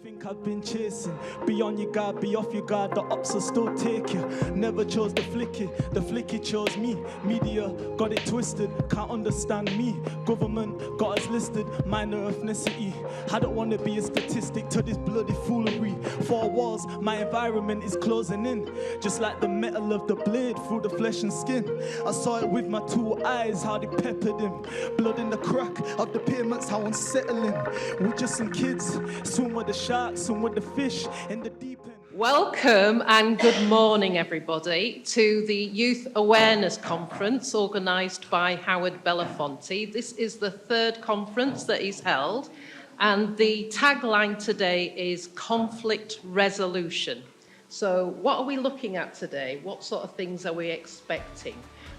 think I've been chasing. Be on your guard, be off your guard, the ops will still take you. Never chose the flicky chose me. Media got it twisted, can't understand me. Government got us listed, minor ethnicity. I don't want to be a statistic to this bloody foolery. Four walls, my environment is closing in. Just like the metal of the blade through the flesh and skin. I saw it with my two eyes, how they peppered him. Blood in the crack of the pavements, how unsettling. We're just some kids, swim with the sharks, swim with the fish in the deep end. Welcome and good morning, everybody, to the Youth Awareness Conference organised by Howard Belafonte. This is the third conference that he's held, and the tagline today is conflict resolution. So what are we looking at today? What sort of things are we expecting?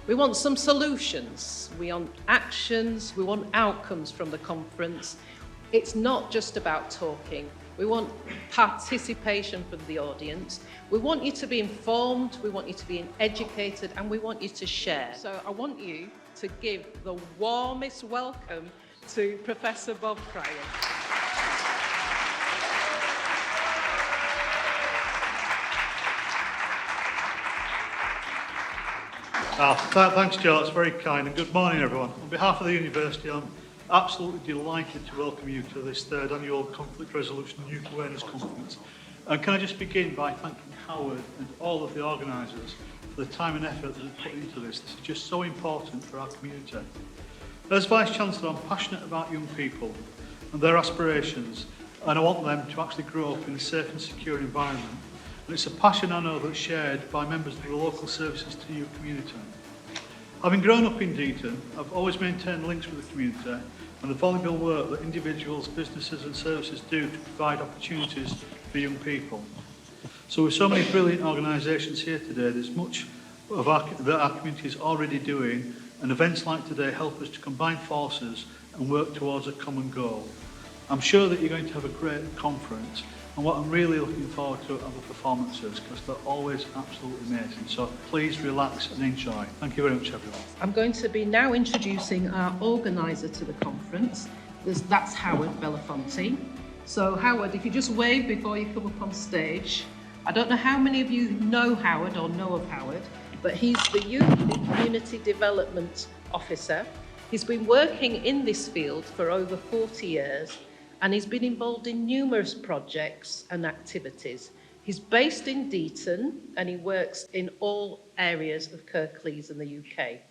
We want some solutions, we want actions, we want outcomes from the conference. It's not just about talking. We want participation from the audience. We want you to be informed, we want you to be educated, and we want you to share. So I want you to give the warmest welcome to Professor Bob Cryan. Thanks, Joe. That's very kind, and good morning, everyone. On behalf of the university, I'm absolutely delighted to welcome you to this third annual Conflict Resolution and Youth Awareness Conference. And can I just begin by thanking Howard and all of the organisers for the time and effort that they've put into this. This is just so important for our community. As Vice-Chancellor, I'm passionate about young people and their aspirations, and I want them to actually grow up in a safe and secure environment. And it's a passion I know that's shared by members of the local services to your community. Having grown up in Deaton, I've always maintained links with the community and the valuable work that individuals, businesses and services do to provide opportunities for young people. So with so many brilliant organisations here today, there's much of that our community is already doing, and events like today help us to combine forces and work towards a common goal. I'm sure that you're going to have a great conference, and what I'm really looking forward to are the performances, because they're always absolutely amazing. So please relax and enjoy. Thank you very much, everyone. I'm going to be now introducing our organiser to the conference. That's Howard Belafonte. So Howard, if you just wave before you come up on stage. I don't know how many of you know Howard or know of Howard, but he's the Youth and Community Development Officer. He's been working in this field for over 40 years, and he's been involved in numerous projects and activities. He's based in Deaton, and he works in all areas of Kirklees in the UK.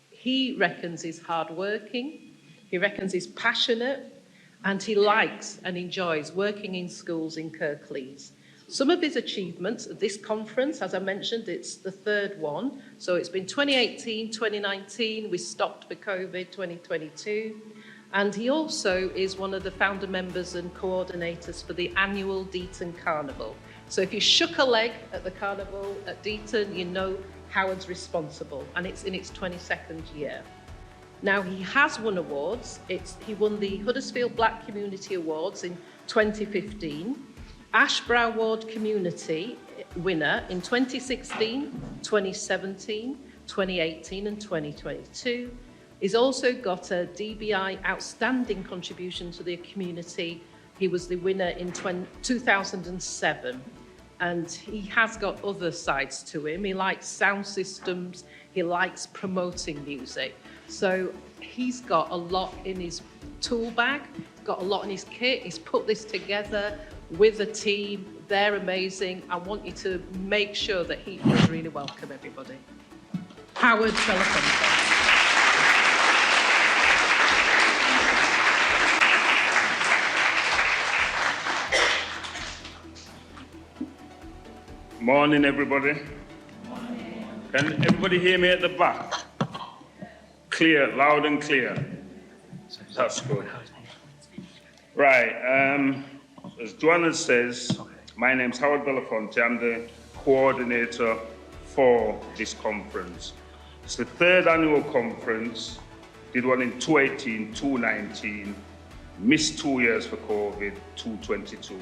He reckons he's hardworking, he reckons he's passionate, and he likes and enjoys working in schools in Kirklees. Some of his achievements at this conference, as I mentioned, it's the third one. So it's been 2018, 2019, we stopped for COVID, 2022. And he also is one of the founder members and coordinators for the annual Deaton Carnival. So if you shook a leg at the carnival at Deaton, you know Howard's responsible, and it's in its 22nd year. Now, he has won awards. He won the Huddersfield Black Community Awards in 2015, Ashbrow Ward Community winner in 2016, 2017, 2018 and 2022. He's also got a DBI Outstanding Contribution to the Community. He was the winner in 2007. And he has got other sides to him. He likes sound systems. He likes promoting music. So he's got a lot in his tool bag, got a lot in his kit. He's put this together with a team. They're amazing. I want you to make sure that he feels really welcome, everybody. Howard Belafonte. Morning, everybody. Morning. Can everybody hear me at the back? Clear, loud and clear. That's good. Right, as Joanna says, my name's Howard Belafonte. I'm the coordinator for this conference. It's the third annual conference. Did one in 2018, 2019, missed 2 years for COVID, 2022.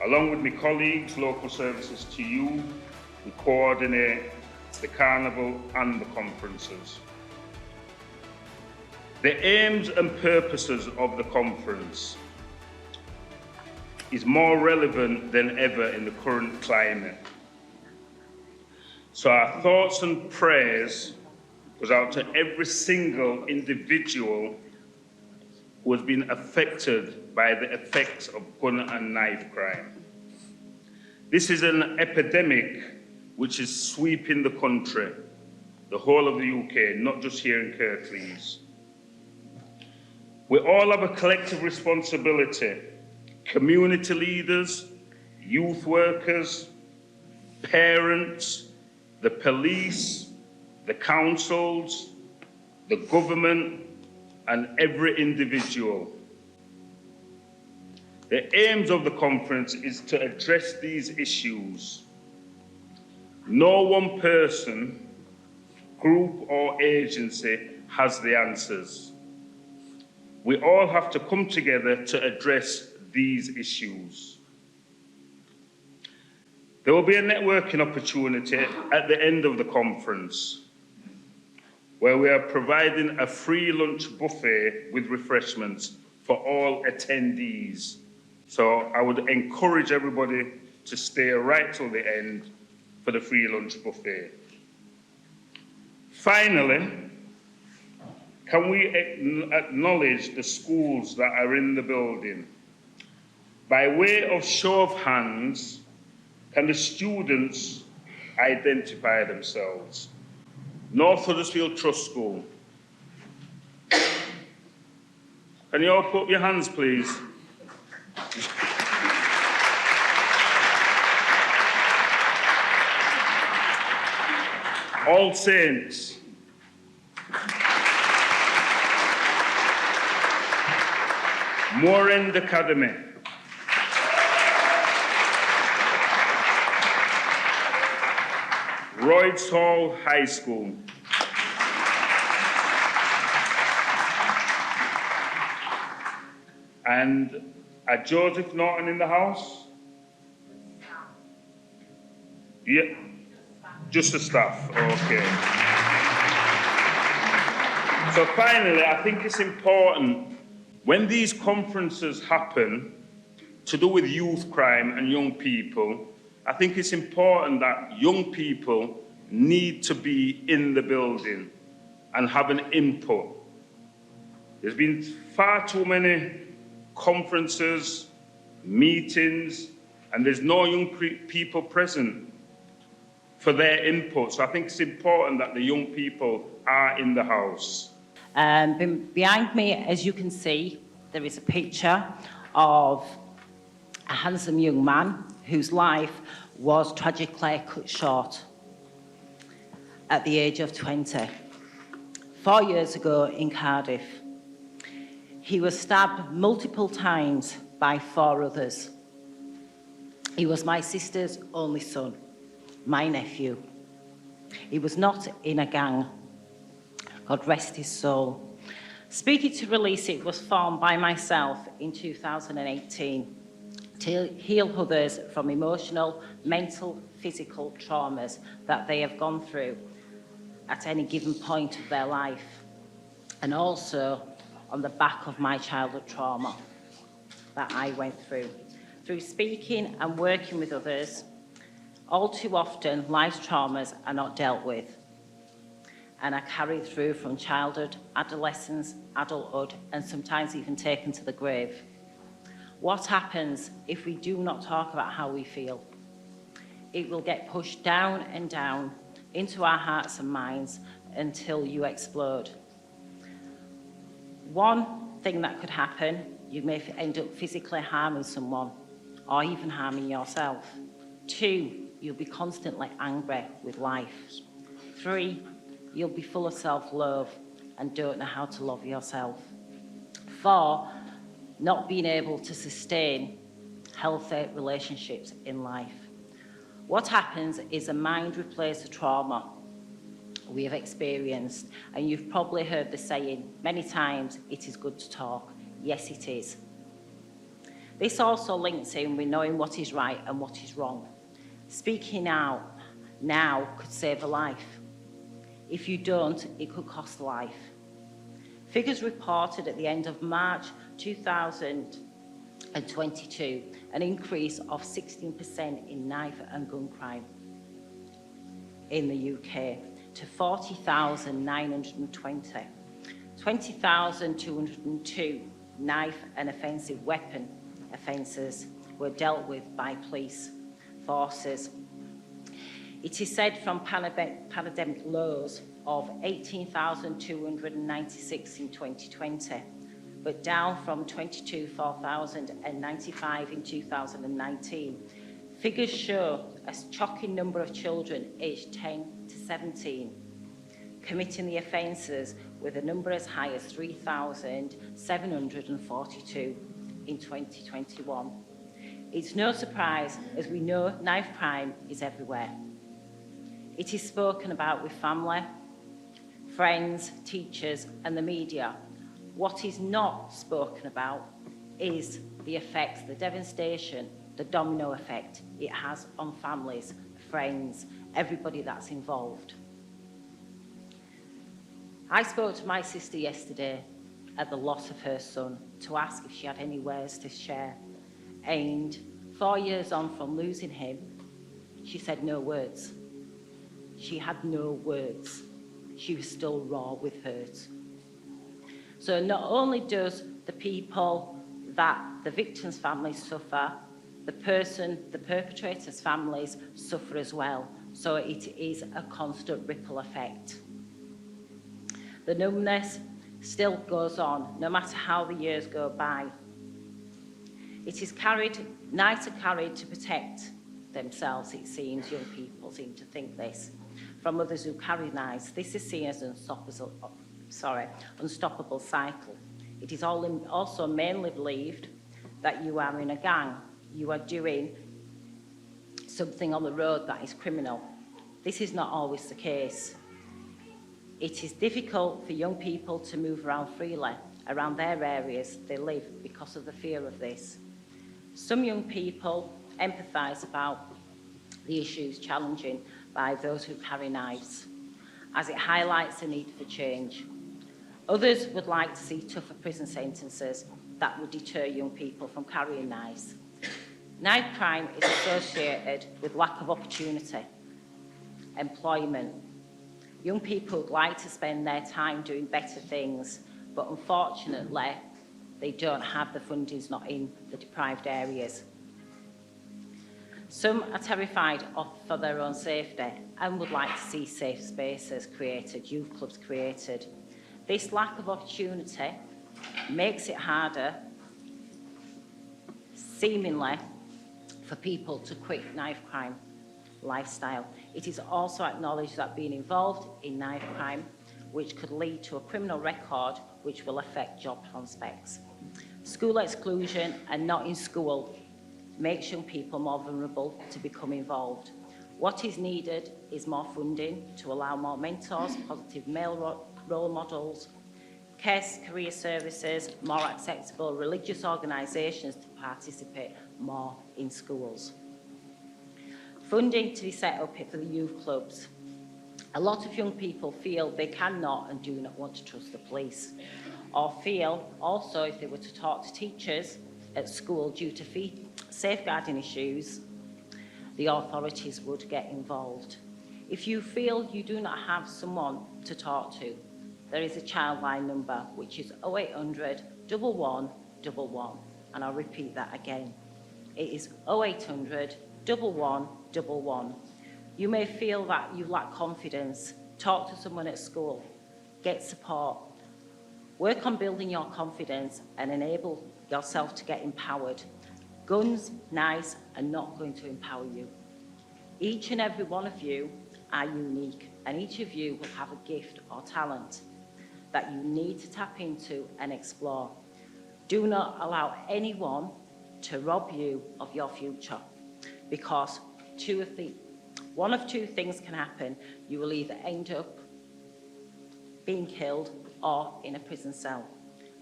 Along with my colleagues, local services to you, we coordinate the carnival and the conferences. The aims and purposes of the conference. is more relevant than ever in the current climate. So our thoughts and prayers goes out to every single individual who has been affected by the effects of gun and knife crime. This is an epidemic which is sweeping the country, the whole of the UK, not just here in Kirklees. We all have a collective responsibility. Community leaders, youth workers, parents, the police, the councils, the government, and every individual. The aims of the conference is to address these issues. No one person, group, or agency has the answers. We all have to come together to address these issues. There will be a networking opportunity at the end of the conference where we are providing a free lunch buffet with refreshments for all attendees. So I would encourage everybody to stay right till the end for the free lunch buffet. Finally, can we acknowledge the schools that are in the building? By way of show of hands, can the students identify themselves? North Huddersfield Trust School. Can you all put up your hands, please? All Saints. Moorend Academy. Royds Hall High School. And Joseph Norton in the house? Yeah, just the staff, okay. So finally, I think it's important when these conferences happen to do with youth crime and young people, I think it's important that young people need to be in the building and have an input. There's been far too many conferences, meetings, and there's no young people present for their input. So I think it's important that the young people are in the house. Behind me, as you can see, there is a picture of a handsome young man whose life was tragically cut short at the age of 20. 4 years ago in Cardiff, he was stabbed multiple times by 4 others. He was my sister's only son, my nephew. He was not in a gang. God rest his soul. Speaking to Release It was formed by myself in 2018 to heal others from emotional, mental, physical traumas that they have gone through at any given point of their life, and also on the back of my childhood trauma that I went through. Through speaking and working with others, all too often life's traumas are not dealt with and are carried through from childhood, adolescence, adulthood, and sometimes even taken to the grave. What happens if we do not talk about how we feel? It will get pushed down and down into our hearts and minds until you explode. One thing that could happen, you may end up physically harming someone or even harming yourself. 2, you'll be constantly angry with life. 3, you'll be full of self-love and don't know how to love yourself. 4, not being able to sustain healthy relationships in life. What happens is the mind replays the trauma we have experienced, and you've probably heard the saying many times, it is good to talk. Yes, it is. This also links in with knowing what is right and what is wrong. Speaking out now could save a life. If you don't, it could cost life. Figures reported at the end of March 2000 and 22, an increase of 16% in knife and gun crime in the UK to 40,920. 20,202 knife and offensive weapon offences were dealt with by police forces. It is said from pandemic lows of 18,296 in 2020, but down from 22,495 in 2019. Figures show a shocking number of children aged 10 to 17 committing the offences, with a number as high as 3,742 in 2021. It's no surprise, as we know knife crime is everywhere. It is spoken about with family, friends, teachers and the media. What is not spoken about is the effects, the devastation, the domino effect it has on families, friends, everybody that's involved. I spoke to my sister yesterday at the loss of her son to ask if she had any words to share. And 4 years on from losing him, she said no words. She had no words. She was still raw with hurt. So not only does the people that the victims' families suffer, the perpetrator's families suffer as well. So it is a constant ripple effect. The numbness still goes on, no matter how the years go by. It is carried, knives are carried to protect themselves, it seems. Young people seem to think this, from others who carry knives. This is seen as an unstoppable cycle. It is also mainly believed that you are in a gang, you are doing something on the road that is criminal. This is not always the case. It is difficult for young people to move around freely around their areas they live because of the fear of this. Some young people empathise about the issues challenging by those who carry knives, as it highlights the need for change. Others would like to see tougher prison sentences that would deter young people from carrying knives. Knife crime is associated with lack of opportunity, employment. Young people would like to spend their time doing better things, but unfortunately, they don't have the fundings not in the deprived areas. Some are terrified for their own safety and would like to see safe spaces created, youth clubs created. This lack of opportunity makes it harder, seemingly, for people to quit knife crime lifestyle. It is also acknowledged that being involved in knife crime, which could lead to a criminal record, which will affect job prospects. School exclusion and not in school makes young people more vulnerable to become involved. What is needed is more funding to allow more mentors, positive male role models, career services, more accessible religious organisations to participate more in schools. Funding to be set up for the youth clubs. A lot of young people feel they cannot and do not want to trust the police, or feel also if they were to talk to teachers at school due to safeguarding issues, the authorities would get involved. If you feel you do not have someone to talk to, there is a childline number, which is 0800 1111, and I'll repeat that again. It is 0800 1111. You may feel that you lack confidence. Talk to someone at school. Get support. Work on building your confidence and enable yourself to get empowered. Guns, knives are not going to empower you. Each and every one of you are unique, and each of you will have a gift or talent that you need to tap into and explore. Do not allow anyone to rob you of your future, because one of two things can happen. You will either end up being killed or in a prison cell.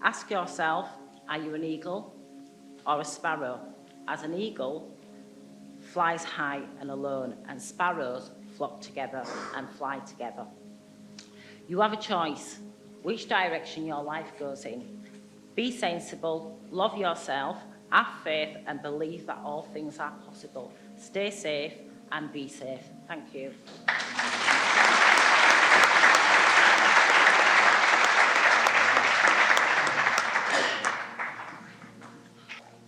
Ask yourself, are you an eagle or a sparrow? As an eagle flies high and alone, and sparrows flock together and fly together. You have a choice which direction your life goes in. Be sensible, love yourself, have faith and believe that all things are possible. Stay safe and be safe. Thank you.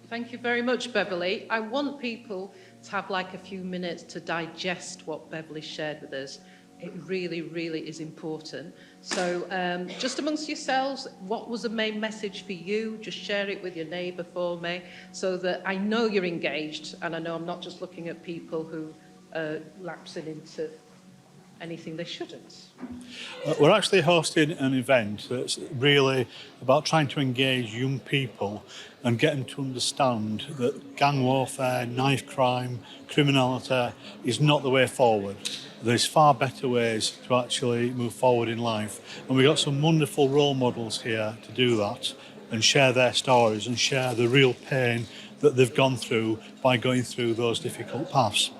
Thank you very much, Beverly. I want people to have like a few minutes to digest what Beverly shared with us. It really, really is important. So just amongst yourselves, what was the main message for you? Just share it with your neighbour for me so that I know you're engaged and I know I'm not just looking at people who are lapsing into anything they shouldn't. We're actually hosting an event that's really about trying to engage young people and get them to understand that gang warfare, knife crime, criminality is not the way forward. There's far better ways to actually move forward in life. And we've got some wonderful role models here to do that and share their stories and share the real pain that they've gone through by going through those difficult paths.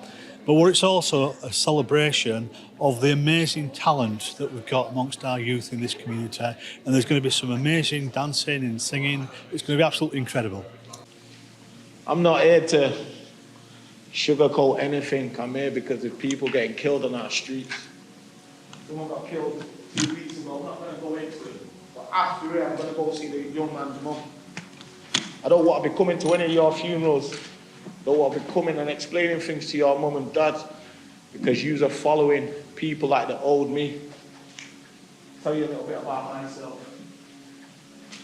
But it's also a celebration of the amazing talent that we've got amongst our youth in this community. And there's going to be some amazing dancing and singing. It's going to be absolutely incredible. I'm not here to sugarcoat anything. I'm here because of people getting killed on our streets. Someone got killed 2 weeks ago. I'm not going to go into it. But after it, I'm going to go see the young man's mum. I don't want to be coming to any of your funerals. I don't want to be coming and explaining things to your mum and dad because you are following people like the old me. I'll tell you a little bit about myself.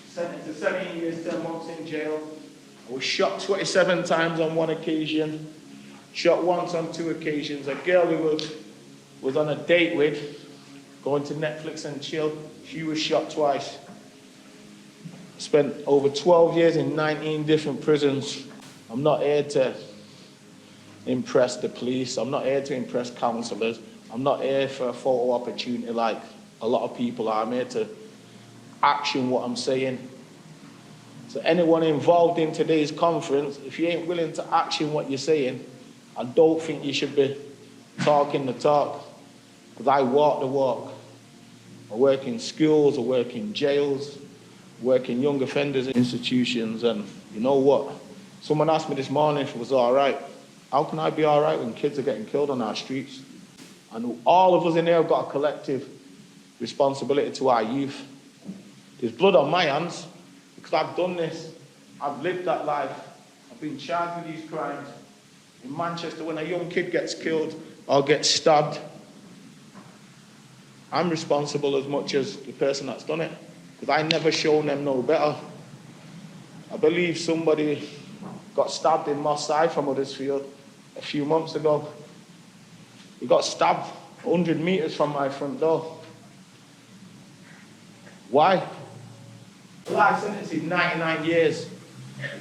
Sentenced to 17 years, 10 months in jail. I was shot 27 times on one occasion. Shot once on 2 occasions. A girl who was on a date with, going to Netflix and chill, she was shot twice. Spent over 12 years in 19 different prisons. I'm not here to impress the police. I'm not here to impress counsellors. I'm not here for a photo opportunity like a lot of people are. I'm here to action what I'm saying. So anyone involved in today's conference, if you ain't willing to action what you're saying, I don't think you should be talking the talk. Because I walk the walk. I work in schools, I work in jails, I work in young offenders institutions, and you know what? Someone asked me this morning if it was all right. How can I be all right when kids are getting killed on our streets? And all of us in here have got a collective responsibility to our youth. There's blood on my hands because I've done this. I've lived that life. I've been charged with these crimes. In Manchester, when a young kid gets killed or gets stabbed, I'm responsible as much as the person that's done it because I never shown them no better. I believe somebody got stabbed in Moss Side from Huddersfield a few months ago. He got stabbed 100 metres from my front door. Why? The life sentence is 99 years.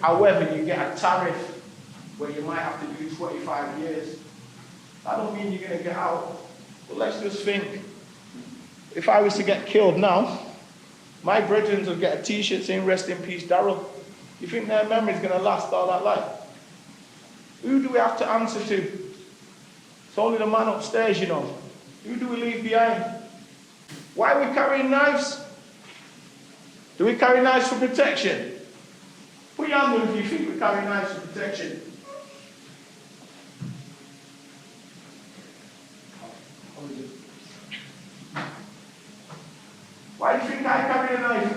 However, you get a tariff where you might have to do 25 years. That don't mean you're going to get out. But let's just think. If I was to get killed now, my brethren will get a t-shirt saying rest in peace, Darryl. You think their memory's going to last all that life? Who do we have to answer to? It's only the man upstairs, you know. Who do we leave behind? Why are we carrying knives? Do we carry knives for protection? Put your hand up if you think we carry knives for protection. Why do you think I carry a knife?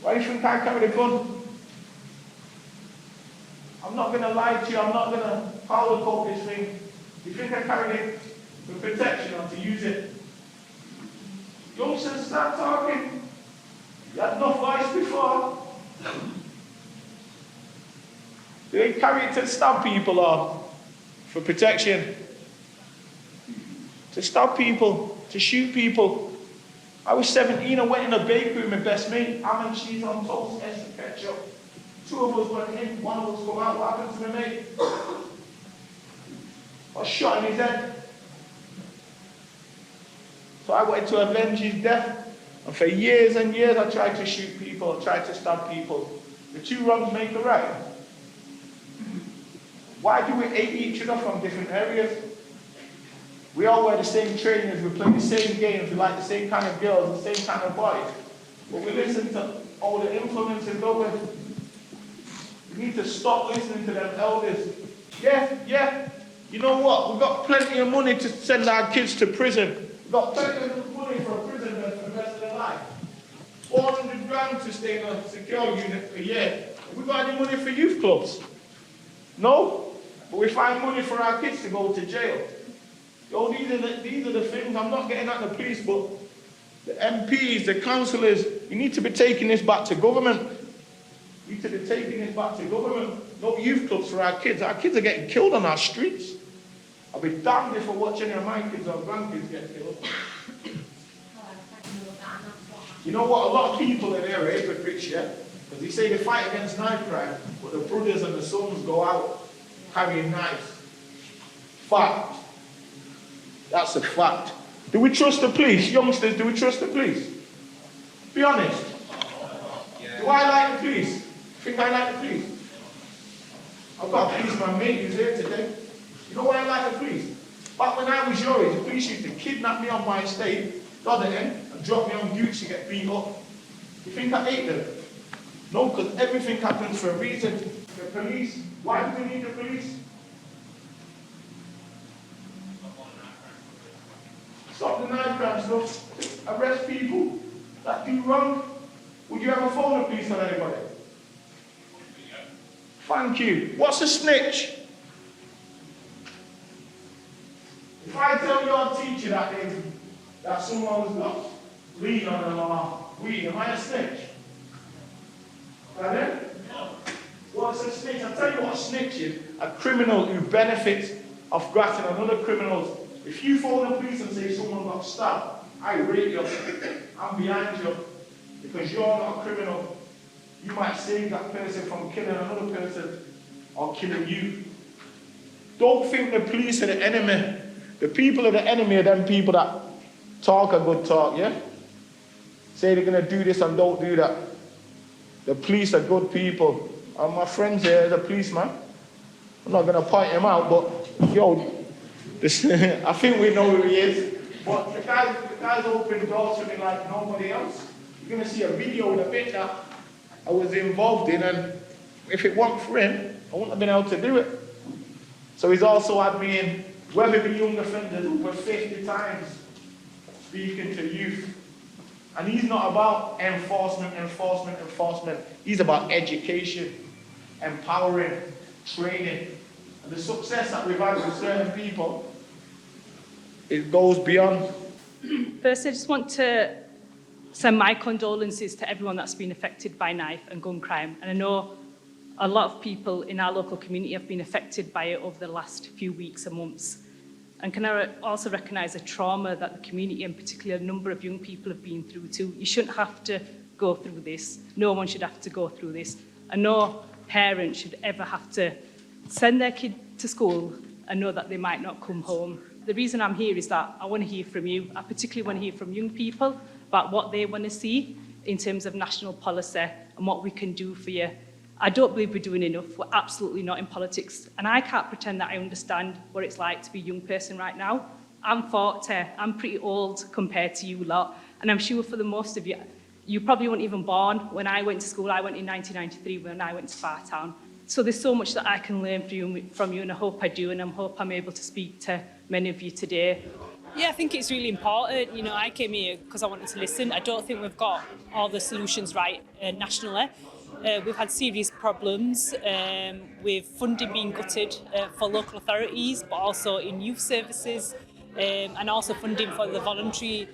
Why do you think I carry a gun? I'm not going to lie to you. I'm not going to powder coat this thing. You think I carried it for protection or to use it? Youngsters, start talking. You had no voice before. Do they carry it to stab people or for protection? To stab people, to shoot people. I was 17, I went in a bakery with my best mate, ham and cheese on toast, extra ketchup. 2 of us went in, 1 of us come out. What happened to my mate? I was shot in his head. So I wanted to avenge his death. And for years and years I tried to shoot people, I tried to stab people. The 2 wrongs make a right. Why do we hate each other from different areas? We all wear the same trainers, we play the same games, we like the same kind of girls, the same kind of boys. But we listen to all the influences, don't we? We need to stop listening to them elders. Yeah. You know what? We've got plenty of money to send our kids to prison. We've got plenty of money for a prison bed for the rest of their life. 400 grand to stay in a secure unit a year. Have we got any money for youth clubs? No? But we find money for our kids to go to jail. Yo, these are the things. I'm not getting at the police, but the MPs, the councillors, you need to be taking this back to government. You need to be taking this back to government. No youth clubs for our kids. Our kids are getting killed on our streets. I'll be damned if I watch any of my kids or grandkids get killed. You know what? A lot of people in here are hypocrites, yeah? Because they say they fight against knife crime, but the brothers and the sons go out carrying knives. Fact. That's a fact. Do we trust the police? Youngsters, do we trust the police? Be honest. Do I like the police? Think I like the police? I've got a policeman mate who's here today. You know why I like the police? Back when I was your age, the police used to kidnap me on my estate, got it in, and drop me on duty to get beat up. You think I hate them? No, because everything happens for a reason. The police, why do we need the police? Stop the knife crime stuff. Arrest people that do wrong. Would you ever phone the police on anybody? Thank you. What's a snitch? If I tell your teacher that someone's got weed on them or weed, am I a snitch? Pardon? What's a snitch? I'll tell you what a snitch is. A criminal who benefits off grasping another criminal's. If you phone the police and say someone got stabbed, I rate you. I'm behind you. Because you're not a criminal. You might save that person from killing another person or killing you. Don't think the police are the enemy. The people are the enemy of them people that talk a good talk, yeah? Say they're going to do this and don't do that. The police are good people. And my friend here is a policeman. I'm not going to point him out, but yo, this, I think we know who he is. But the guy's opened doors for me like nobody else. You're going to see a video in a bit that I was involved in, and if it weren't for him, I wouldn't have been able to do it. So he's also had me in Webby Young Offenders over 50 times speaking to youth. And he's not about enforcement. He's about education, empowering, training. And the success that we've had with certain people, it goes beyond. First, I just want to send my condolences to everyone that's been affected by knife and gun crime. And I know a lot of people in our local community have been affected by it over the last few weeks and months. And can I also recognise the trauma that the community, and particularly a number of young people, have been through too. You shouldn't have to go through this. No one should have to go through this. And no parent should ever have to send their kid to school and know that they might not come home. The reason I'm here is that I want to hear from you. I particularly want to hear from young people about what they want to see in terms of national policy and what we can do for you. I don't believe we're doing enough. We're absolutely not in politics. And I can't pretend that I understand what it's like to be a young person right now. I'm 40. I'm pretty old compared to you lot. And I'm sure for the most of you, you probably weren't even born when I went to school. I went in 1993 when I went to Fartown. So there's so much that I can learn from you, and I hope I do, and I hope I'm able to speak to many of you today. Yeah, I think it's really important. You know, I came here because I wanted to listen. I don't think we've got all the solutions right nationally. We've had serious problems with funding being gutted for local authorities, but also in youth services, and also funding for the voluntary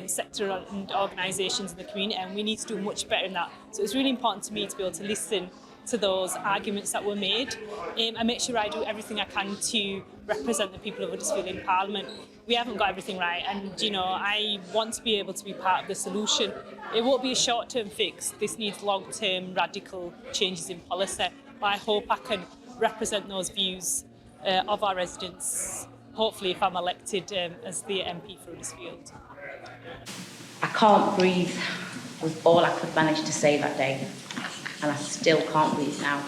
sector and organisations in the community, and we need to do much better in that. So it's really important to me to be able to listen to those arguments that were made and make sure I do everything I can to represent the people of Huddersfield in Parliament. We haven't got everything right, and you know, I want to be able to be part of the solution. It won't be a short-term fix. This needs long-term radical changes in policy, but I hope I can represent those views of our residents, hopefully if I'm elected as the MP for Huddersfield. I can't breathe was all I could manage to say that day, and I still can't breathe now.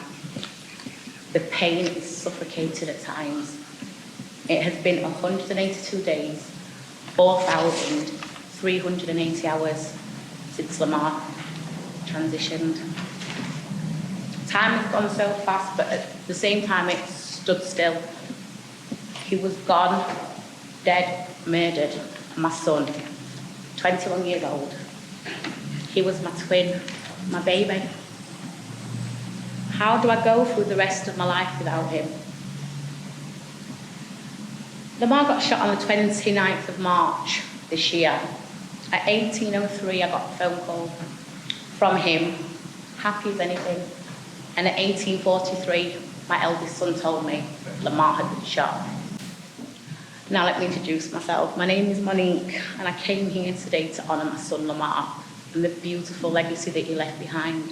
The pain is suffocating at times. It has been 182 days, 4,380 hours since Lamar transitioned. Time has gone so fast, but at the same time it stood still. He was gone, dead, murdered. My son, 21 years old. He was my twin, my baby. How do I go through the rest of my life without him? Lamar got shot on the 29th of March this year. At 18:03, I got a phone call from him, happy as anything. And at 18:43, my eldest son told me Lamar had been shot. Now let me introduce myself. My name is Monique, and I came here today to honour my son Lamar and the beautiful legacy that he left behind.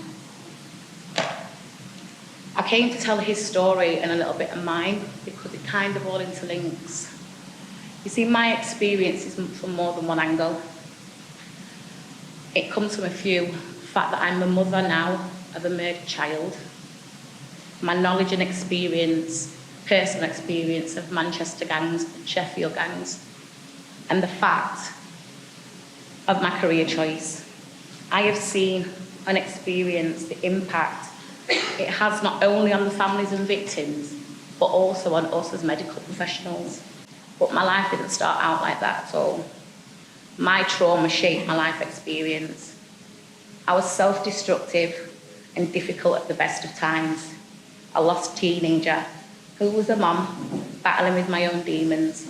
I came to tell his story and a little bit of mine because it kind of all interlinks. You see, my experience is from more than one angle. It comes from a few. The fact that I'm a mother now of a murdered child, my knowledge and experience, personal experience of Manchester gangs and Sheffield gangs, and the fact of my career choice. I have seen and experienced the impact it has not only on the families and victims, but also on us as medical professionals. But my life didn't start out like that at all. My trauma shaped my life experience. I was self-destructive and difficult at the best of times. A lost teenager who was a mum battling with my own demons.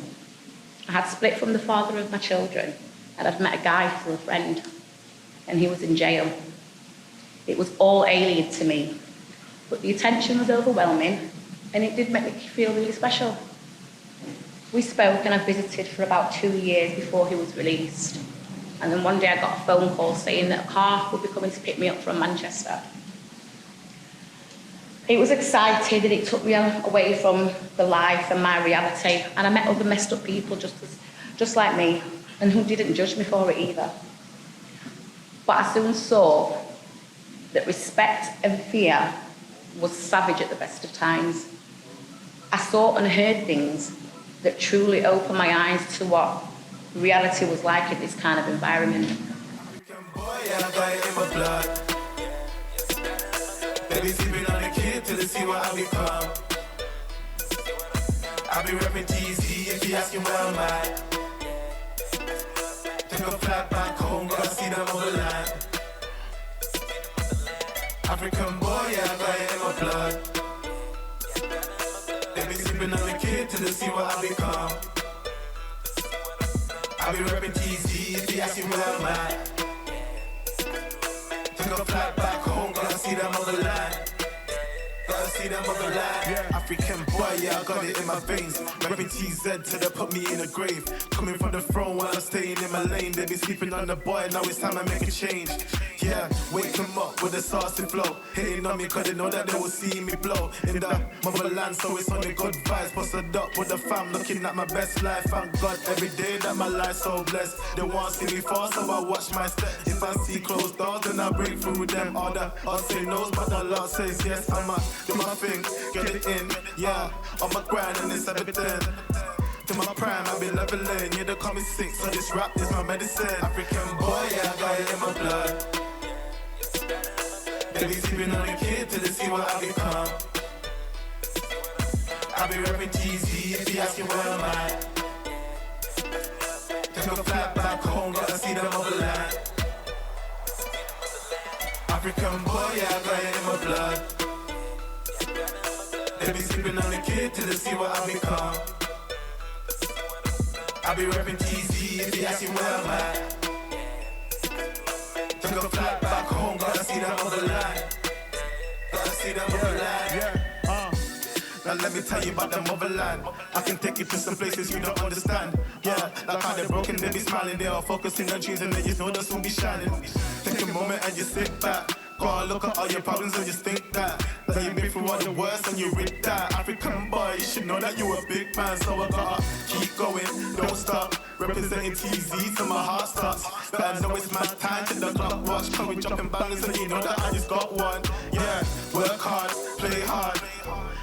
I had split from the father of my children and I'd met a guy through a friend and he was in jail. It was all alien to me, but the attention was overwhelming and it did make me feel really special. We spoke and I visited for about 2 years before he was released. And then one day I got a phone call saying that a car would be coming to pick me up from Manchester. It was exciting and it took me away from the life and my reality. And I met other messed up people just like me and who didn't judge me for it either. But I soon saw that respect and fear was savage at the best of times. I saw and heard things that truly opened my eyes to what reality was like in this kind of environment. Baby sleeping on the kid till they see what I become. I be repping TZ if you asking where I'm at. Take a flight back home, gotta see them on the line. African boy, yeah, I got it in my blood. They be sleeping on the kid till they see what I become. I be repping TZ if you asking where I'm at. Take a flight back home, gotta see them on the line. Gotta see them on the line. Yeah. African boy, yeah, I got it in my veins. Repping TZ till they put me in a grave. Coming from the throne while I'm staying in my lane. They be sleeping on the boy, now it's time to make a change. Yeah, wake them up with a saucy flow. Hating on me cause they know that they will see me blow. In the motherland, so it's on the good vibes. Posted up with the fam, looking at my best life. Thank God every day that my life's so blessed. They want to see me fall, so I watch my steps. If I see closed doors, then I break through them. All the odds say no's, but the Lord says yes. I'ma do my thing, get it in. Yeah, on my grind and it's everything. To my prime, I've been leveling. Yeah, they call me sick, so this rap is my medicine. African boy, yeah, I got it in my blood. They be sleeping on the kid till they see what I become. I be repping TZ if you asking where I'm at. Take a flight back home, gotta see them on the line. African boy, yeah, I got it in my blood. They be sleeping on the kid till they see what I become. I be repping TZ if you asking where I'm at. Take a flight back home, gotta see them on the line. Gotta see them on the line. Now let me tell you about the motherland. I can take you to some places you don't understand. Yeah, like how they're broken, they be smiling. They are focusing on dreams and they just know they'll soon be shining. Take a moment and just sit back. Go and look at all your problems and just think that you've been through all the worst and you read that. African boy, you should know that you a big man. So I gotta keep going, don't stop. Representing TZ till my heart stops. But I know it's my time till the clock watch. Can we jumping bangers and you know that I just got one. Yeah, work hard, play hard.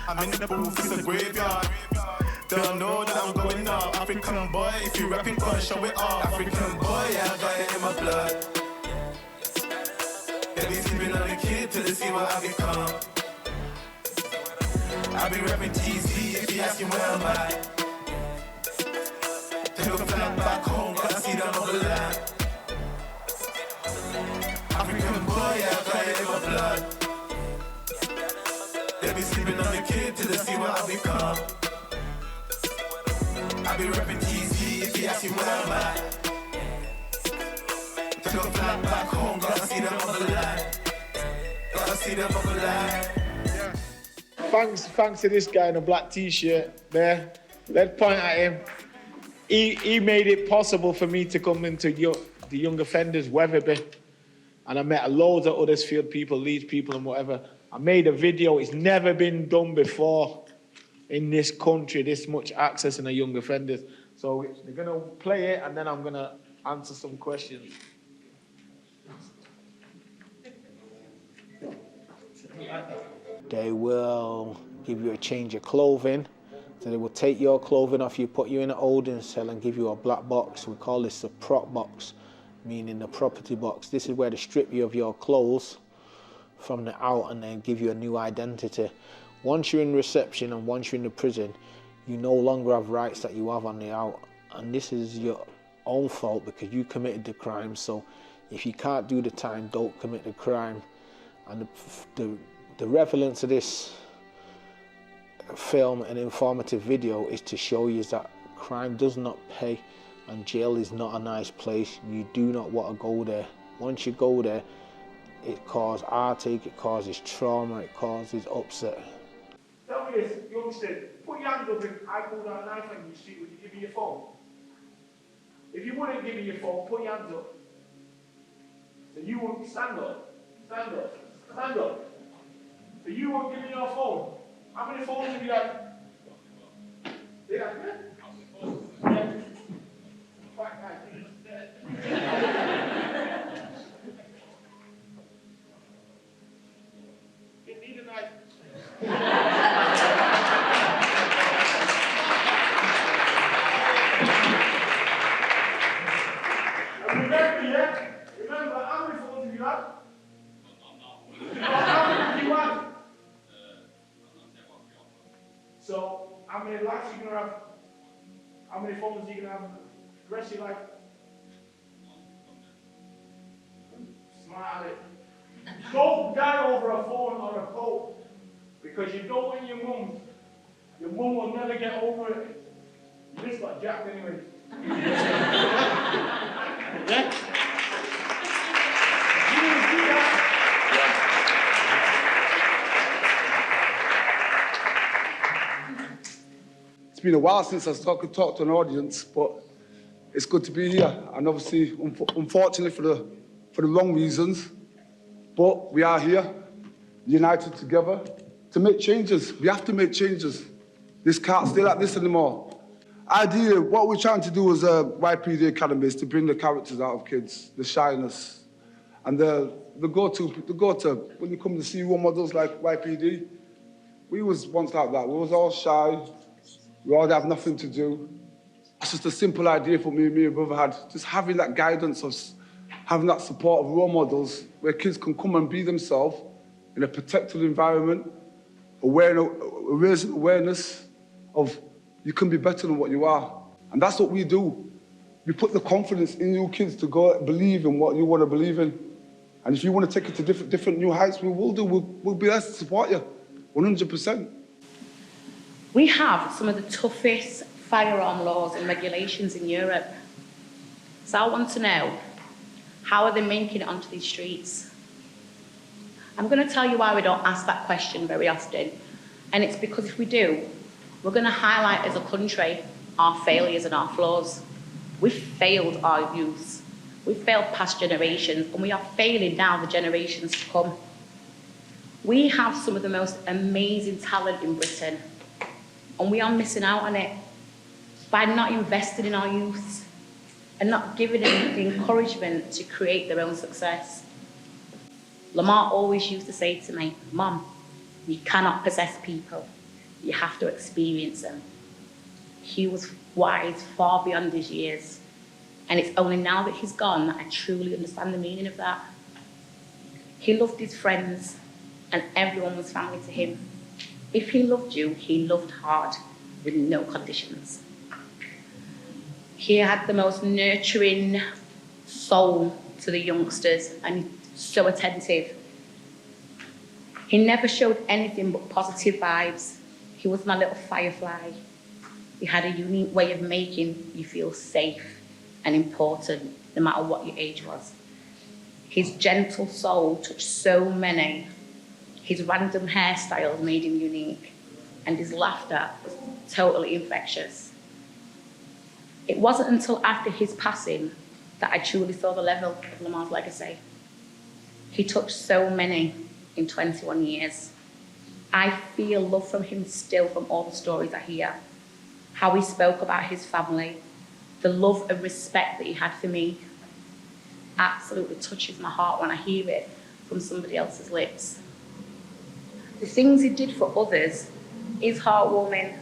I'm in the booth, it's a graveyard. They don't know that I'm going up. African boy, if you rapping, go and show it off. African boy, yeah, I got it in my blood. They be sleeping on the kid till they see what I become. I be repping TZ if you asking where am I. Take a flight back home, gotta see the motherland. African boy, yeah, I got it in my blood. They be sleeping on the kid till they see what I become. I be repping TZ if you asking where am I. Take a flight back home, gotta see the motherland. Gotta see the motherland. Thanks to this guy in a black t-shirt there. Let's point at him. He made it possible for me to come into the young offenders Weatherby. And I met loads of Huddersfield people, Leeds people and whatever. I made a video. It's never been done before in this country, this much access in the young offenders. So they're going to play it and then I'm going to answer some questions. They will give you a change of clothing. So they will take your clothing off you, put you in an holding cell and give you a black box. We call this the prop box, meaning the property box. This is where they strip you of your clothes from the out and then give you a new identity. Once you're in reception and once you're in the prison, you no longer have rights that you have on the out. And this is your own fault because you committed the crime. So if you can't do the time, don't commit the crime. And the relevance of this film and informative video is to show you that crime does not pay and jail is not a nice place. You do not want to go there. Once you go there, it causes heartache, it causes trauma, it causes upset. Tell me this, youngster, put your hands up if I pulled out a knife on you, street, would you give me your phone? If you wouldn't give me your phone, put your hands up. So you won't stand up, stand up, stand up. So you won't give me your phone. How many phones have you had? Yeah. You need a knife. Remember, yeah? Remember, how many phones have you had? How many have you had? So, how many lives are you going to have? How many phones are you going to have the rest of your life? Smart at it. Don't die over a phone or a coat. Because you don't want your mum will never get over it. You just got jacked anyway. Yeah? You didn't see that? It's been a while since I could talk to an audience, but it's good to be here. And obviously, unfortunately for the wrong reasons, but we are here, united together, to make changes. We have to make changes. This can't stay like this anymore. Ideally, what we're trying to do as a YPD Academy is to bring the characters out of kids, the shyness, and the go-to, when you come to see role models like YPD, we was once like that. We was all shy. We all have nothing to do. It's just a simple idea for me and my brother had. Just having that guidance of having that support of role models where kids can come and be themselves in a protected environment, raising awareness of you can be better than what you are. And that's what we do. We put the confidence in you kids to go believe in what you want to believe in. And if you want to take it to different new heights, we will do. We'll be there to support you, 100%. We have some of the toughest firearm laws and regulations in Europe. So I want to know, how are they making it onto these streets? I'm going to tell you why we don't ask that question very often. And it's because if we do, we're going to highlight as a country our failures and our flaws. We've failed our youth. We've failed past generations, and we are failing now the generations to come. We have some of the most amazing talent in Britain, and we are missing out on it by not investing in our youth and not giving them the encouragement to create their own success. Lamar always used to say to me, "Mum, you cannot possess people. You have to experience them." He was wise far beyond his years. And it's only now that he's gone that I truly understand the meaning of that. He loved his friends, and everyone was family to him. If he loved you, he loved hard, with no conditions. He had the most nurturing soul to the youngsters and so attentive. He never showed anything but positive vibes. He was my little firefly. He had a unique way of making you feel safe and important, no matter what your age was. His gentle soul touched so many. His random hairstyles made him unique, and his laughter was totally infectious. It wasn't until after his passing that I truly saw the level of Lamar's legacy. He touched so many in 21 years. I feel love from him still from all the stories I hear. How he spoke about his family, the love and respect that he had for me, absolutely touches my heart when I hear it from somebody else's lips. The things he did for others is heartwarming.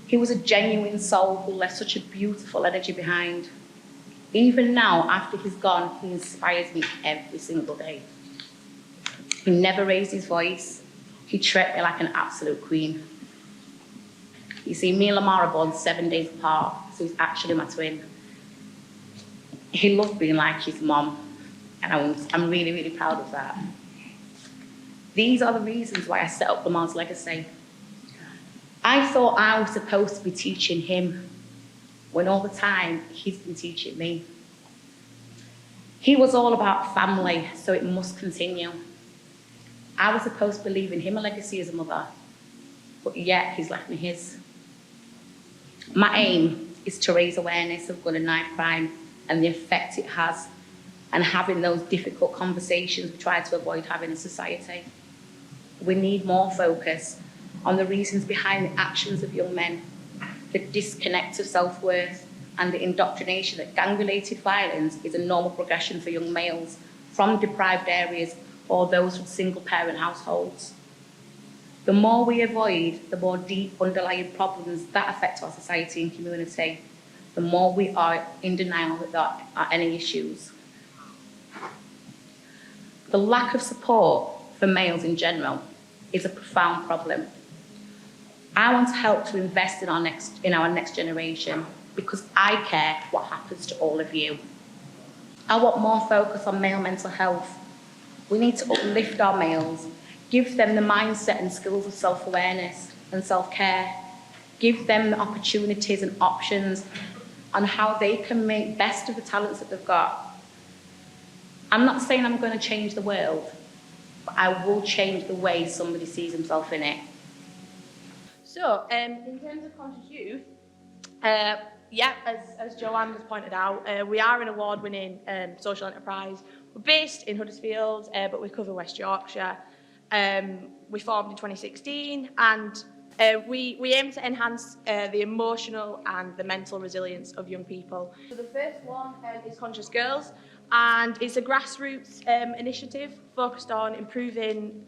He was a genuine soul who left such a beautiful energy behind. Even now, after he's gone, he inspires me every single day. He never raised his voice. He treated me like an absolute queen. You see, me and Lamar are born 7 days apart, so he's actually my twin. He loved being like his mom, and I'm really, really proud of that. These are the reasons why I set up Lamar's legacy. I thought I was supposed to be teaching him, when all the time he's been teaching me. He was all about family, so it must continue. I was supposed to be leaving him a legacy as a mother, but yet he's left me his. My aim is to raise awareness of gun and knife crime and the effect it has, and having those difficult conversations we try to avoid having in society. We need more focus on the reasons behind the actions of young men, the disconnect of self-worth, and the indoctrination that gang-related violence is a normal progression for young males from deprived areas or those from single-parent households. The more we avoid the more deep underlying problems that affect our society and community, the more we are in denial that there are any issues. The lack of support for males in general is a profound problem. I want to help to invest in our next generation because I care what happens to all of you. I want more focus on male mental health. We need to uplift our males, give them the mindset and skills of self-awareness and self-care, give them the opportunities and options on how they can make best of the talents that they've got. I'm not saying I'm going to change the world, but I will change the way somebody sees himself in it. So, in terms of conscious youth, yeah, as Joanne has pointed out, we are an award-winning social enterprise. We're based in Huddersfield, but we cover West Yorkshire. We formed in 2016, and we aim to enhance the emotional and the mental resilience of young people. So the first one is Conscious Girls, and it's a grassroots initiative focused on improving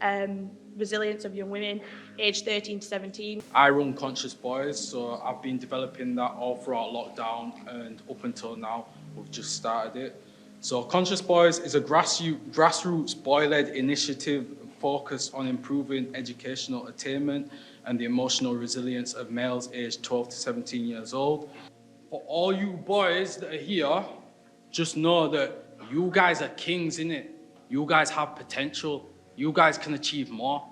resilience of young women aged 13 to 17. I run Conscious Boys, so I've been developing that all throughout lockdown, and up until now we've just started it. So Conscious Boys is a grassroots boy-led initiative focused on improving educational attainment and the emotional resilience of males aged 12 to 17 years old. For all you boys that are here, just know that you guys are kings, innit? You guys have potential. You guys can achieve more.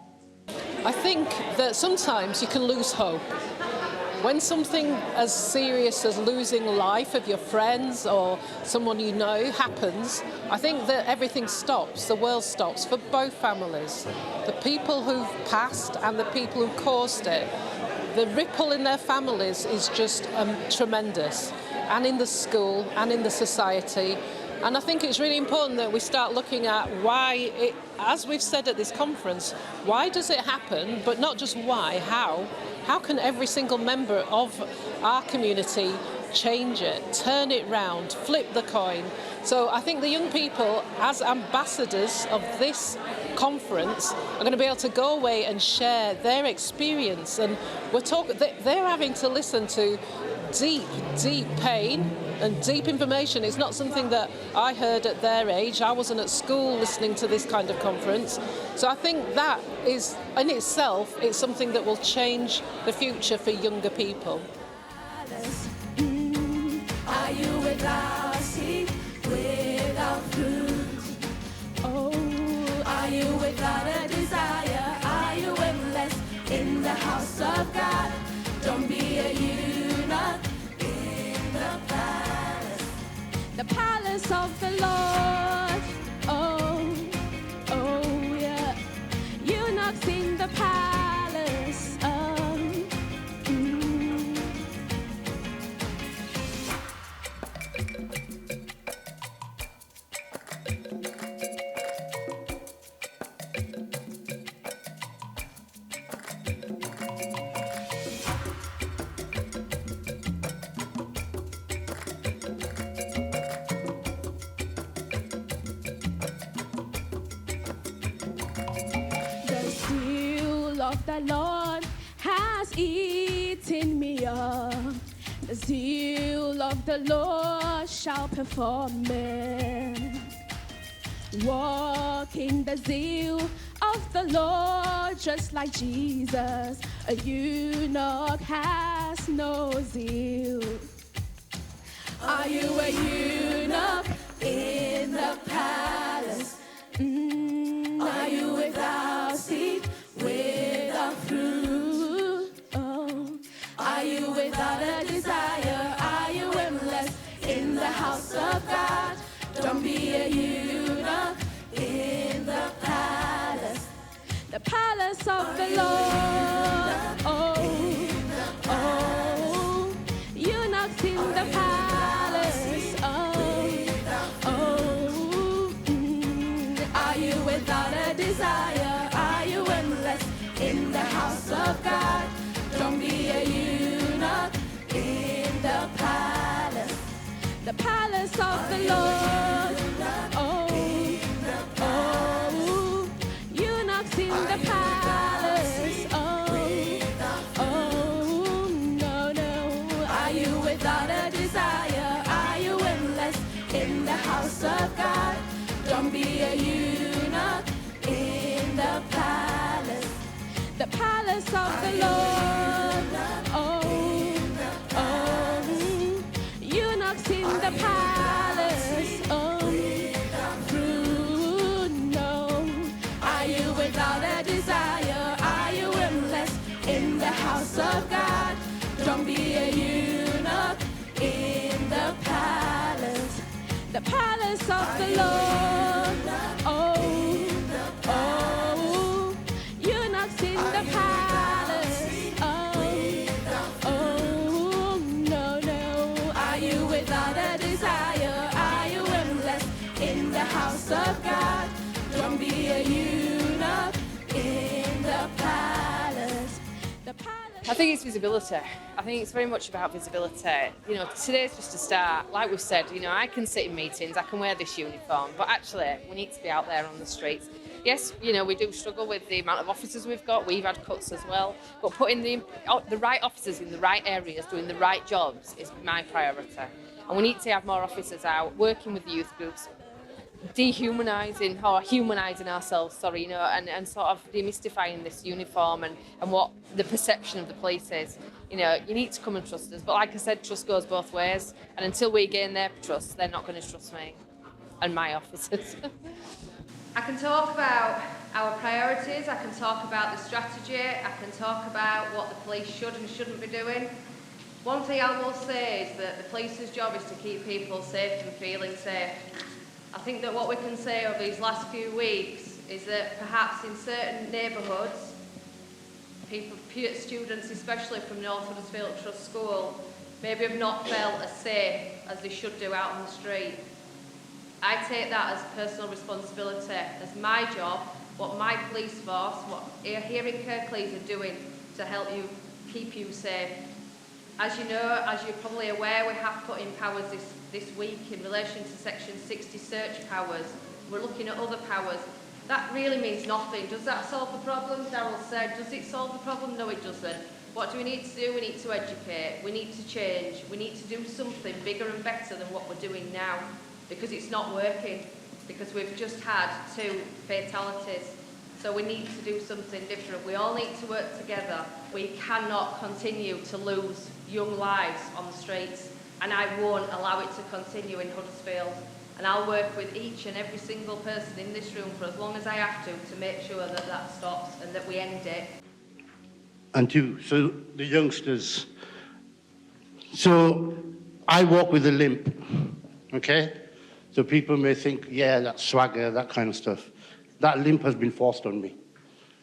I think that sometimes you can lose hope. When something as serious as losing life of your friends or someone you know happens, I think that everything stops, the world stops for both families. The people who've passed and the people who caused it. The ripple in their families is just tremendous, and in the school and in the society. And I think it's really important that we start looking at why it, as we've said at this conference, why does it happen, but not just why, how? How can every single member of our community change it, turn it round, flip the coin? So I think the young people, as ambassadors of this conference, are going to be able to go away and share their experience. And they're having to listen to deep, deep pain, And deep information is not something that I heard at their age. I wasn't at school listening to this kind of conference. So I think that is, in itself, it's something that will change the future for younger people. Are you without seed, without fruit? Oh, are you without a desire? Are you aimless in the house of God? Don't be a eunuch in the palace of the Lord. Oh, oh yeah, eunuchs in the palace. The Lord has eaten me up. The zeal of the Lord shall perform it. Walk in the zeal of the Lord, just like Jesus. A eunuch has no zeal. Are you a eunuch in the palace? Are you without seed, without fruit? Oh, are you without a desire? Are you aimless in the house of God? Don't be a eunuch in the palace of the Lord. Oh, oh, eunuchs in the palace. Oh, oh, are you without a desire? Are you aimless in the house of God? Don't be a eunuch in the palace of the Lord. Oh, oh, eunuchs in the palace. Oh, oh, no, no. Are you without a desire? Are you aimless in the house of God? Don't be a eunuch in the palace of the Lord. Oh, oh, eunuchs in the palace. Oh, fruit, no. Are you without a desire? Are you aimless in the house of God? Don't be a eunuch in the palace of the Lord. Oh, oh, eunuchs in the palace. Oh, oh, no, no. Are you without a desire? Are you aimless in the house of God? Don't be a eunuch in the palace. I think it's visibility. I think it's very much about visibility. You know, today's just a start. Like we've said, you know, I can sit in meetings, I can wear this uniform, but actually we need to be out there on the streets. Yes, you know, we do struggle with the amount of officers we've got. We've had cuts as well. But putting the right officers in the right areas, doing the right jobs is my priority. And we need to have more officers out, working with the youth groups, humanising ourselves, you know, and sort of demystifying this uniform and what the perception of the police is. You know, you need to come and trust us. But like I said, trust goes both ways. And until we gain their trust, they're not going to trust me and my officers. I can talk about our priorities, I can talk about the strategy, I can talk about what the police should and shouldn't be doing. One thing I will say is that the police's job is to keep people safe and feeling safe. I think that what we can say over these last few weeks is that perhaps in certain neighbourhoods, students, especially from North Huddersfield Trust School, maybe have not felt as safe as they should do out on the street. I take that as personal responsibility, as my job, what my police force, what here in Kirklees are doing to help you keep you safe. As you know, as you're probably aware, we have put in powers this week in relation to Section 60 search powers. We're looking at other powers. That really means nothing. Does that solve the problem? Darryl said, does it solve the problem? No, it doesn't. What do we need to do? We need to educate, we need to change, we need to do something bigger and better than what we're doing now, because it's not working, because we've just had 2 fatalities. So we need to do something different. We all need to work together. We cannot continue to lose young lives on the streets, and I won't allow it to continue in Huddersfield. And I'll work with each and every single person in this room for as long as I have to make sure that that stops and that we end it. And so the youngsters. So I walk with a limp, okay? So people may think, yeah, that's swagger, that kind of stuff. That limp has been forced on me.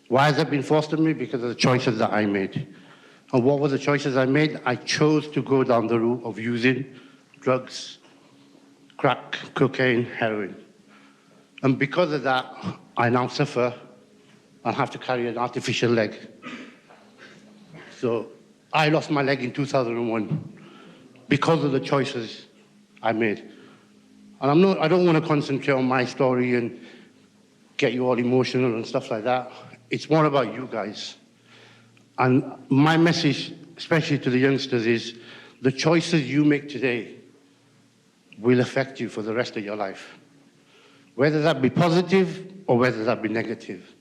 Why has it been forced on me? Because of the choices that I made. And what were the choices I made? I chose to go down the route of using drugs, crack, cocaine, heroin. And because of that, I now suffer and have to carry an artificial leg. So I lost my leg in 2001 because of the choices I made. And I don't want to concentrate on my story and get you all emotional and stuff like that. It's more about you guys. And my message, especially to the youngsters, is the choices you make today will affect you for the rest of your life. Whether that be positive or whether that be negative.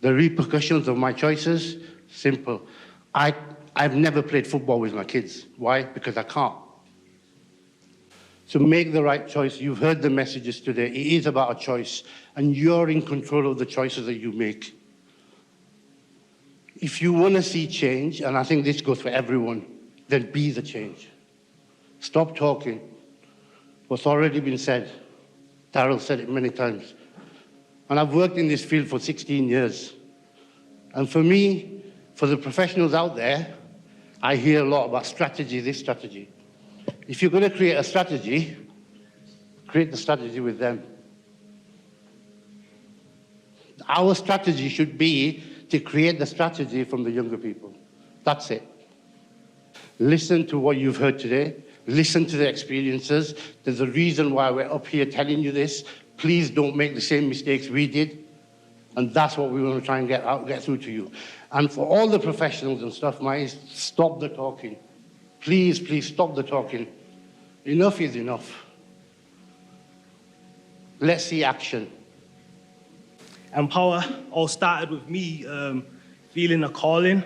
The repercussions of my choices, simple. I've never played football with my kids. Why? Because I can't. So make the right choice. You've heard the messages today. It is about a choice, and you're in control of the choices that you make. If you want to see change, and I think this goes for everyone, then be the change. Stop talking. What's already been said. Darryl said it many times. And I've worked in this field for 16 years. And for me, for the professionals out there, I hear a lot about strategy, this strategy. If you're going to create a strategy, create the strategy with them. Our strategy should be to create the strategy from the younger people. That's it. Listen to what you've heard today. Listen to the experiences. There's a reason why we're up here telling you this. Please don't make the same mistakes we did. And that's what we want to try and get through to you. And for all the professionals and stuff, stop the talking. Please, please stop the talking. Enough is enough. Let's see action. Empower all started with me feeling a calling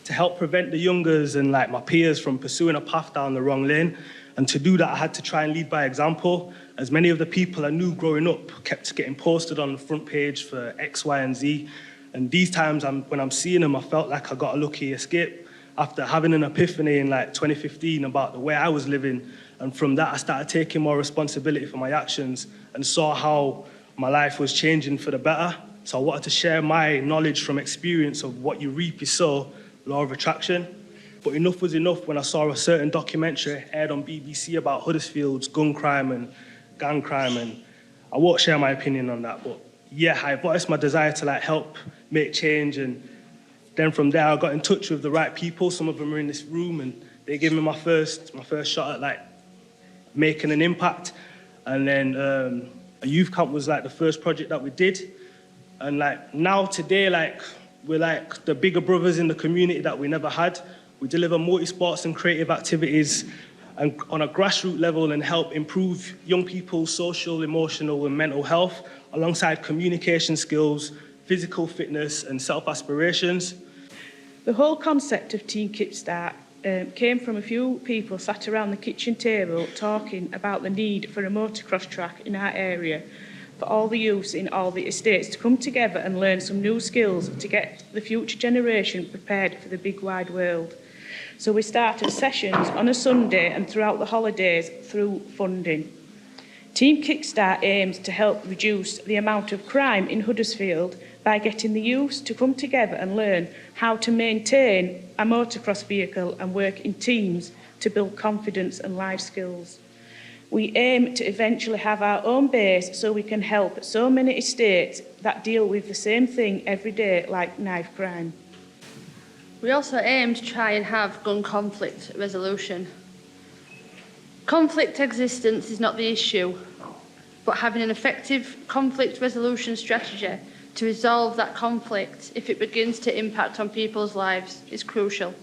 to help prevent the youngers and like my peers from pursuing a path down the wrong lane. And to do that, I had to try and lead by example, as many of the people I knew growing up kept getting posted on the front page for X, Y, and Z. And these times, when I'm seeing them, I felt like I got a lucky escape after having an epiphany in like 2015 about the way I was living. And from that, I started taking more responsibility for my actions and saw how my life was changing for the better. So I wanted to share my knowledge from experience of what you reap, you sow, law of attraction. But enough was enough when I saw a certain documentary aired on BBC about Huddersfield's gun crime and gang crime, and I won't share my opinion on that, but yeah, I voiced my desire to like help make change, and then from there I got in touch with the right people. Some of them are in this room, and they gave me my first shot at like making an impact. And then a youth camp was like the first project that we did, and like now today, like we're like the bigger brothers in the community that we never had. We deliver multi-sports and creative activities and on a grassroots level and help improve young people's social, emotional, and mental health alongside communication skills, physical fitness, and self-aspirations. The whole concept of Team Kickstart came from a few people sat around the kitchen table talking about the need for a motocross track in our area for all the youths in all the estates to come together and learn some new skills to get the future generation prepared for the big wide world. So we started sessions on a Sunday and throughout the holidays through funding. Team Kickstart aims to help reduce the amount of crime in Huddersfield by getting the youths to come together and learn how to maintain a motocross vehicle and work in teams to build confidence and life skills. We aim to eventually have our own base so we can help so many estates that deal with the same thing every day, like knife crime. We also aim to try and have gun conflict resolution. Conflict existence is not the issue, but having an effective conflict resolution strategy to resolve that conflict if it begins to impact on people's lives is crucial.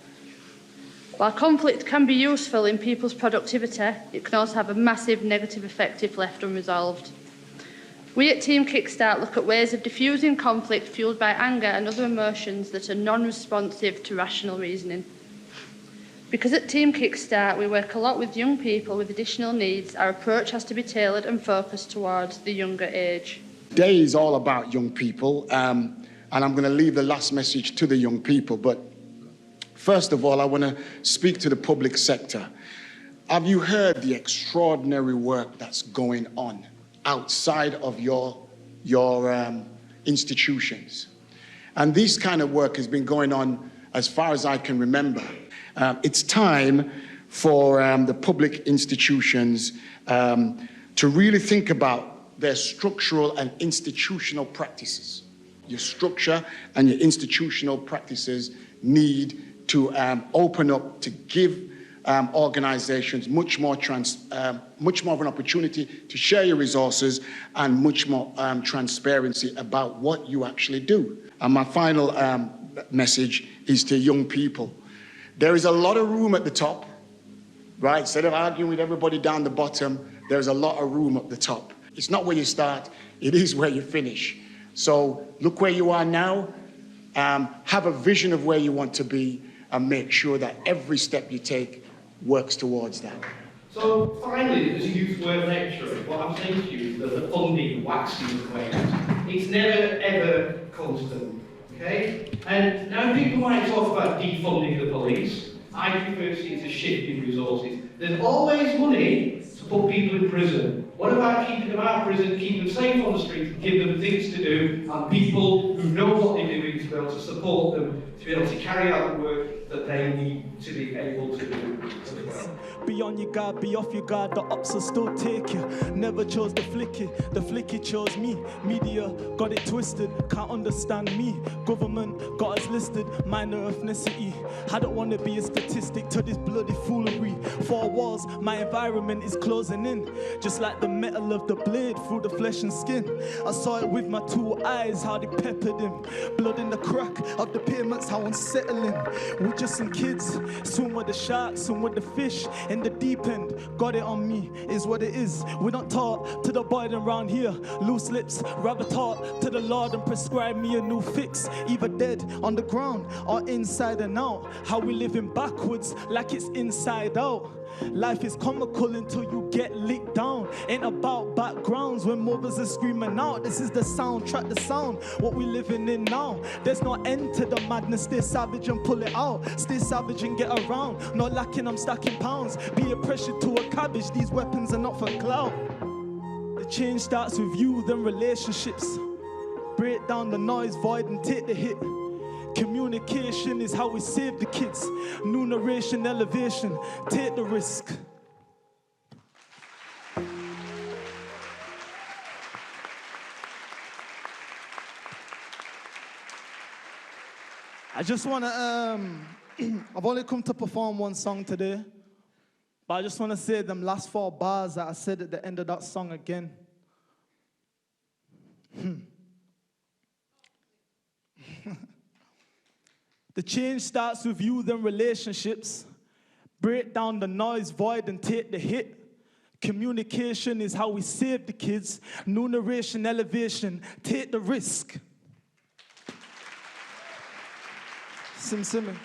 While conflict can be useful in people's productivity, it can also have a massive negative effect if left unresolved. We at Team Kickstart look at ways of diffusing conflict fuelled by anger and other emotions that are non-responsive to rational reasoning. Because at Team Kickstart we work a lot with young people with additional needs, our approach has to be tailored and focused towards the younger age. Today is all about young people, and I'm going to leave the last message to the young people, but first of all, I want to speak to the public sector. Have you heard the extraordinary work that's going on outside of your institutions? And this kind of work has been going on as far as I can remember. It's time for the public institutions to really think about their structural and institutional practices. Your structure and your institutional practices need to open up to give organizations much more of an opportunity to share your resources and much more transparency about what you actually do. And my final message is to young people. There is a lot of room at the top, right? Instead of arguing with everybody down the bottom, there's a lot of room at the top. It's not where you start, it is where you finish. So look where you are now, have a vision of where you want to be, and make sure that every step you take works towards that. So finally, as a youth work lecturer, what I'm saying to you is that the funding waxes and wanes. It's never ever constant, okay? And now people might talk about defunding the police. I prefer to see it as a shift in resources. There's always money to put people in prison. What about keeping them out of prison, keep them safe on the street, give them things to do, and people who know what they're doing to be able to support them, to be able to carry out the work that they need to be able to do as well. Be on your guard, be off your guard, the ops will still take you. Never chose the flicky chose me. Media got it twisted, can't understand me. Government got us listed, minor ethnicity. I don't want to be a statistic to this bloody foolery. 4 walls, my environment is closing in. Just like the metal of the blade through the flesh and skin. I saw it with my 2 eyes, how they peppered him. Blood in the crack of the pavements, how unsettling. We're just some kids, swim with the sharks, swim with the fish. In the deep end, got it on me, is what it is. We're not taught to the burden around here. Loose lips, rather taught to the Lord and prescribe me a new fix. Either dead on the ground or inside and out. How we living backwards like it's inside out. Life is comical until you get licked down. Ain't about backgrounds when mothers are screaming out. This is the soundtrack, the sound, what we living in now. There's no end to the madness, stay savage and pull it out. Stay savage and get around, not lacking, I'm stacking pounds. Be a pressure to a cabbage, these weapons are not for clout. The change starts with you, then relationships. Break down the noise, void and take the hit. Communication is how we save the kids. New narration, elevation, take the risk. I just want to, I've only come to perform one song today, but I just want to say them last 4 bars that I said at the end of that song again. The change starts with you, then relationships. Break down the noise, void, and take the hit. Communication is how we save the kids. New narration, elevation, take the risk. Sim.